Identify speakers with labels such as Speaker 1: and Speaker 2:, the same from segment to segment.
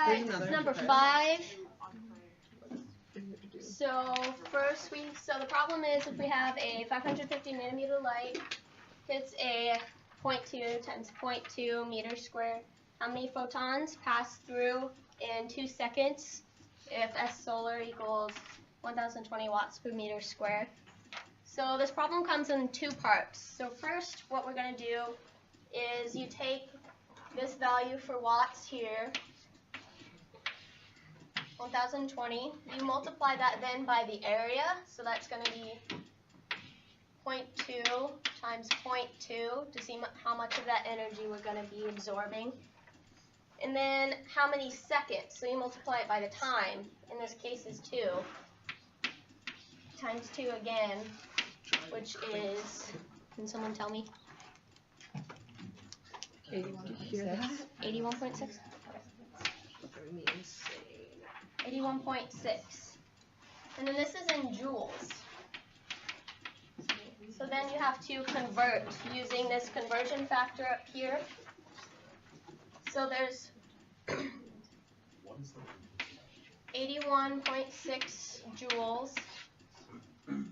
Speaker 1: Alright, number 5. So first so the problem is if we have a 550 nanometer light hits a 0.2 times 0.2 meters squared, how many photons pass through in 2 seconds if S solar equals 1020 watts per meter squared? So this problem comes in 2 parts. So first what we're going to do is you take this value for watts here, 1020, you multiply that then by the area, so that's going to be 0.2 times 0.2 to see how much of that energy we're going to be absorbing. And then how many seconds, so you multiply it by the time, in this case is 2, times 2 again, which is, can someone tell me? 81.6. 81.6? 81.6. And then this is in joules. So then you have to convert using this conversion factor up here. So there's 81.6 joules and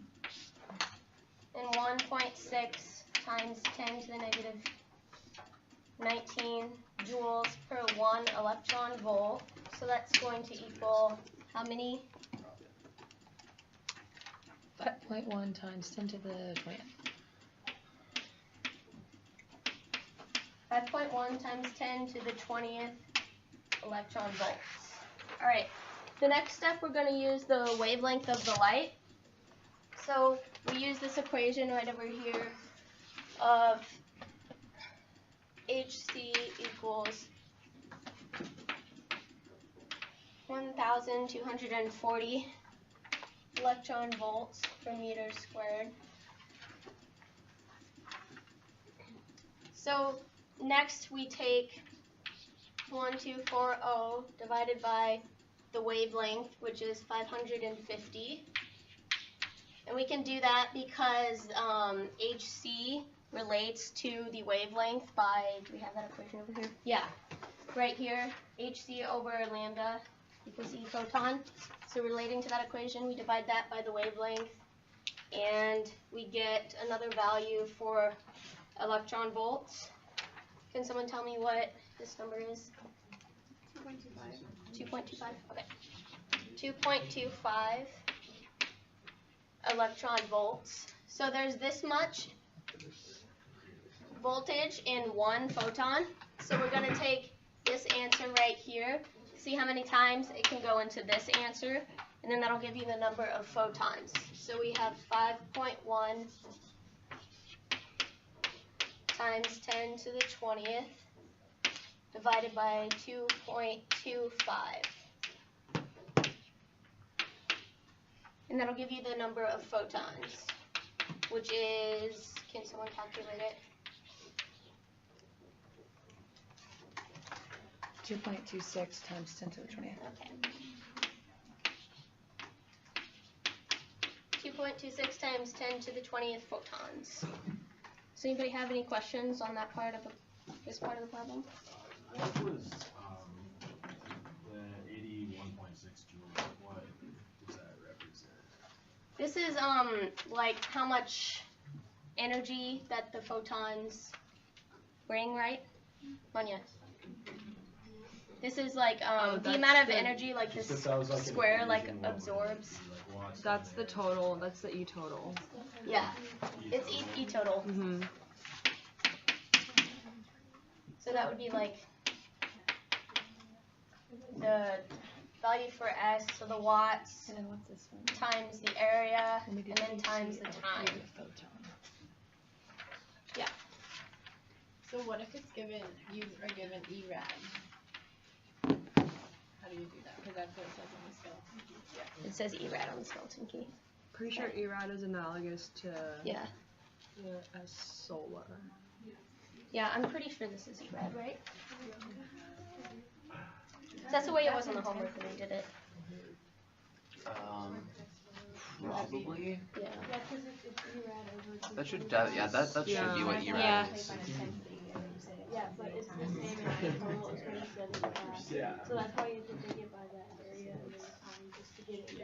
Speaker 1: 1.6 times 10 to the negative 19 joules per 1 electron volt. So that's going to equal how many?
Speaker 2: 5.1 times 10 to the 20th.
Speaker 1: 5.1 times 10 to the 20th electron volts. All right, the next step we're going to use the wavelength of the light. So we use this equation right over here of HC equals 1,240 electron volts per meter squared. So next we take 1240 divided by the wavelength, which is 550. And we can do that because HC relates to the wavelength by, do we have that equation over here? Yeah, right here, HC over lambda equals E photon. So relating to that equation, we divide that by the wavelength, and we get another value for electron volts. Can someone tell me what this number is? 2.25. 2.25? Okay. 2.25 electron volts. So there's this much voltage in 1 photon. So we're going to take this answer right here, see how many times it can go into this answer, and then that'll give you the number of photons. So we have 5.1 times 10 to the 20th divided by 2.25. And that'll give you the number of photons, which is, can someone calculate it?
Speaker 2: 2.26 times 10 to the 20th.
Speaker 1: Okay. 2.26 times 10 to the 20th photons. Does anybody have any questions on that part of this part of the problem?
Speaker 3: What was the 81.6 joules? What does that represent?
Speaker 1: This is like how much energy that the photons bring, right? Manya. This is like the amount of energy like this square like absorbs.
Speaker 4: That's the total. That's the E total.
Speaker 1: Yeah, it's E total.
Speaker 4: Mm-hmm.
Speaker 1: So that would be like the value for S, so the watts times the area, and then times the time. Yeah.
Speaker 5: So what if it's given, you are given ERAD? How do you do that? Because that's what it says on the skeleton key. Yeah.
Speaker 1: It says ERAD on the skeleton key.
Speaker 4: Pretty sure ERAD is analogous to
Speaker 1: Yeah.
Speaker 4: the S solar.
Speaker 1: Yeah, I'm pretty sure this is ERAD, right? That's the way it was on the homework when we did it.
Speaker 6: Probably.
Speaker 1: Yeah.
Speaker 6: That should that should be what ERAD is.
Speaker 5: Yeah, but it's the same as the total equation.
Speaker 3: Yeah.
Speaker 7: So that's why you have to dig it by that area and then just to get it.